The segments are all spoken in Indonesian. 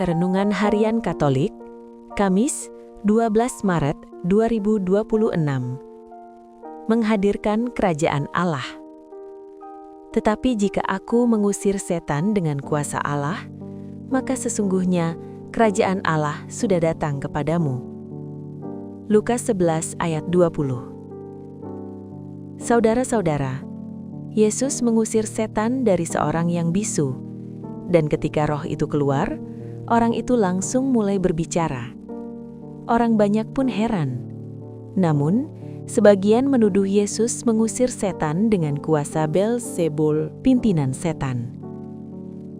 Renungan Harian Katolik, Kamis, 12 Maret 2026. Menghadirkan kerajaan Allah. Tetapi jika aku mengusir setan dengan kuasa Allah, maka sesungguhnya kerajaan Allah sudah datang kepadamu. Lukas 11 ayat 20. Saudara-saudara, Yesus mengusir setan dari seorang yang bisu, dan ketika roh itu keluar, orang itu langsung mulai berbicara. Orang banyak pun heran. Namun, sebagian menuduh Yesus mengusir setan dengan kuasa Beelzebul, pimpinan setan.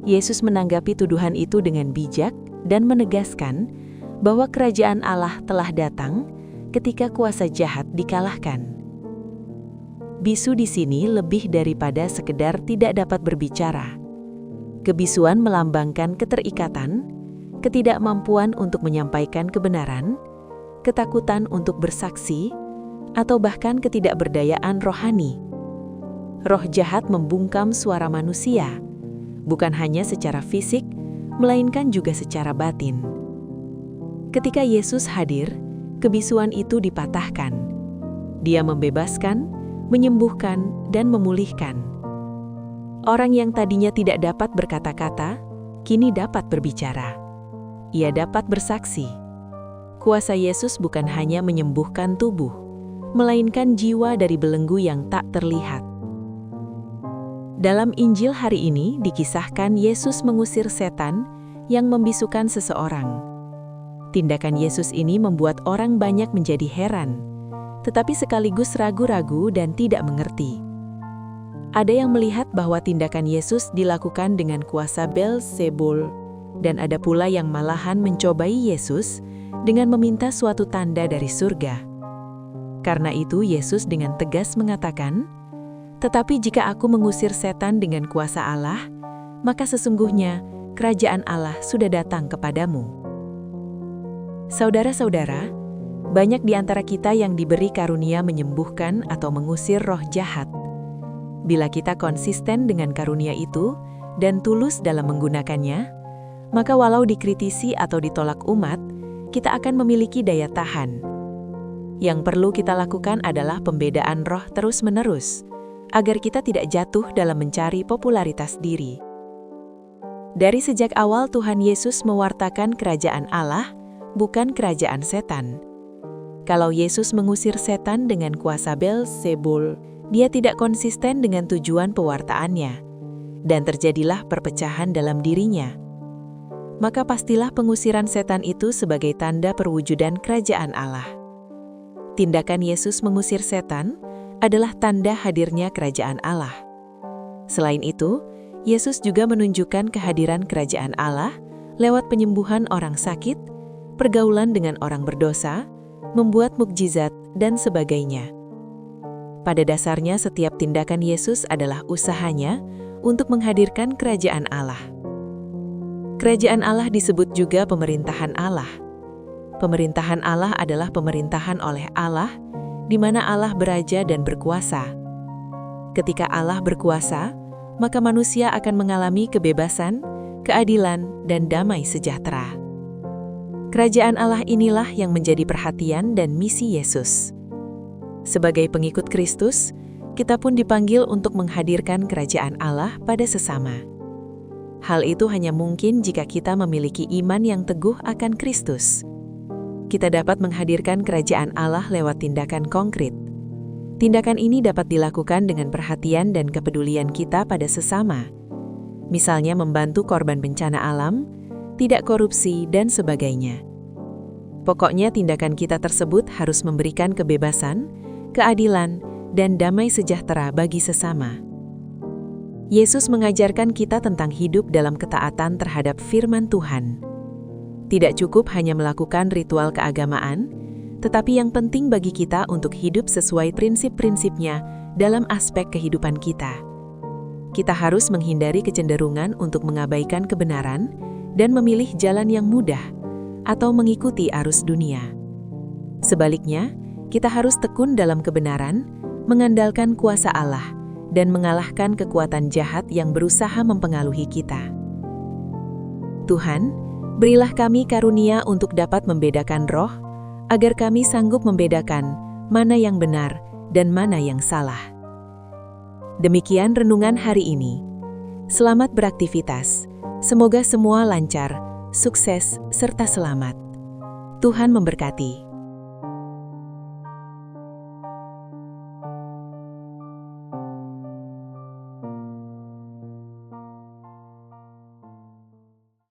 Yesus menanggapi tuduhan itu dengan bijak dan menegaskan bahwa kerajaan Allah telah datang ketika kuasa jahat dikalahkan. Bisu di sini lebih daripada sekedar tidak dapat berbicara. Kebisuan melambangkan keterikatan, ketidakmampuan untuk menyampaikan kebenaran, ketakutan untuk bersaksi, atau bahkan ketidakberdayaan rohani. Roh jahat membungkam suara manusia, bukan hanya secara fisik, melainkan juga secara batin. Ketika Yesus hadir, kebisuan itu dipatahkan. Dia membebaskan, menyembuhkan, dan memulihkan. Orang yang tadinya tidak dapat berkata-kata, kini dapat berbicara. Ia dapat bersaksi. Kuasa Yesus bukan hanya menyembuhkan tubuh, melainkan jiwa dari belenggu yang tak terlihat. Dalam Injil hari ini dikisahkan Yesus mengusir setan yang membisukan seseorang. Tindakan Yesus ini membuat orang banyak menjadi heran, tetapi sekaligus ragu-ragu dan tidak mengerti. Ada yang melihat bahwa tindakan Yesus dilakukan dengan kuasa Beelzebul, dan ada pula yang malahan mencobai Yesus dengan meminta suatu tanda dari surga. Karena itu Yesus dengan tegas mengatakan, "Tetapi jika aku mengusir setan dengan kuasa Allah, maka sesungguhnya kerajaan Allah sudah datang kepadamu." Saudara-saudara, banyak di antara kita yang diberi karunia menyembuhkan atau mengusir roh jahat. Bila kita konsisten dengan karunia itu dan tulus dalam menggunakannya, maka walau dikritisi atau ditolak umat, kita akan memiliki daya tahan. Yang perlu kita lakukan adalah pembedaan roh terus-menerus, agar kita tidak jatuh dalam mencari popularitas diri. Dari sejak awal Tuhan Yesus mewartakan kerajaan Allah, bukan kerajaan setan. Kalau Yesus mengusir setan dengan kuasa Beelzebul, Dia tidak konsisten dengan tujuan pewartaannya, dan terjadilah perpecahan dalam dirinya. Maka pastilah pengusiran setan itu sebagai tanda perwujudan kerajaan Allah. Tindakan Yesus mengusir setan adalah tanda hadirnya kerajaan Allah. Selain itu, Yesus juga menunjukkan kehadiran kerajaan Allah lewat penyembuhan orang sakit, pergaulan dengan orang berdosa, membuat mukjizat, dan sebagainya. Pada dasarnya setiap tindakan Yesus adalah usahanya untuk menghadirkan kerajaan Allah. Kerajaan Allah disebut juga pemerintahan Allah. Pemerintahan Allah adalah pemerintahan oleh Allah, di mana Allah beraja dan berkuasa. Ketika Allah berkuasa, maka manusia akan mengalami kebebasan, keadilan, dan damai sejahtera. Kerajaan Allah inilah yang menjadi perhatian dan misi Yesus. Sebagai pengikut Kristus, kita pun dipanggil untuk menghadirkan kerajaan Allah pada sesama. Hal itu hanya mungkin jika kita memiliki iman yang teguh akan Kristus. Kita dapat menghadirkan kerajaan Allah lewat tindakan konkret. Tindakan ini dapat dilakukan dengan perhatian dan kepedulian kita pada sesama. Misalnya membantu korban bencana alam, tidak korupsi, dan sebagainya. Pokoknya tindakan kita tersebut harus memberikan kebebasan, keadilan, dan damai sejahtera bagi sesama. Yesus mengajarkan kita tentang hidup dalam ketaatan terhadap firman Tuhan. Tidak cukup hanya melakukan ritual keagamaan, tetapi yang penting bagi kita untuk hidup sesuai prinsip-prinsipnya dalam aspek kehidupan kita. Kita harus menghindari kecenderungan untuk mengabaikan kebenaran dan memilih jalan yang mudah atau mengikuti arus dunia. Sebaliknya, kita harus tekun dalam kebenaran, mengandalkan kuasa Allah, dan mengalahkan kekuatan jahat yang berusaha mempengaruhi kita. Tuhan, Berilah kami karunia untuk dapat membedakan roh, agar kami sanggup membedakan mana yang benar dan mana yang salah. Demikian renungan hari ini. Selamat beraktivitas. Semoga semua lancar, sukses, serta selamat. Tuhan memberkati.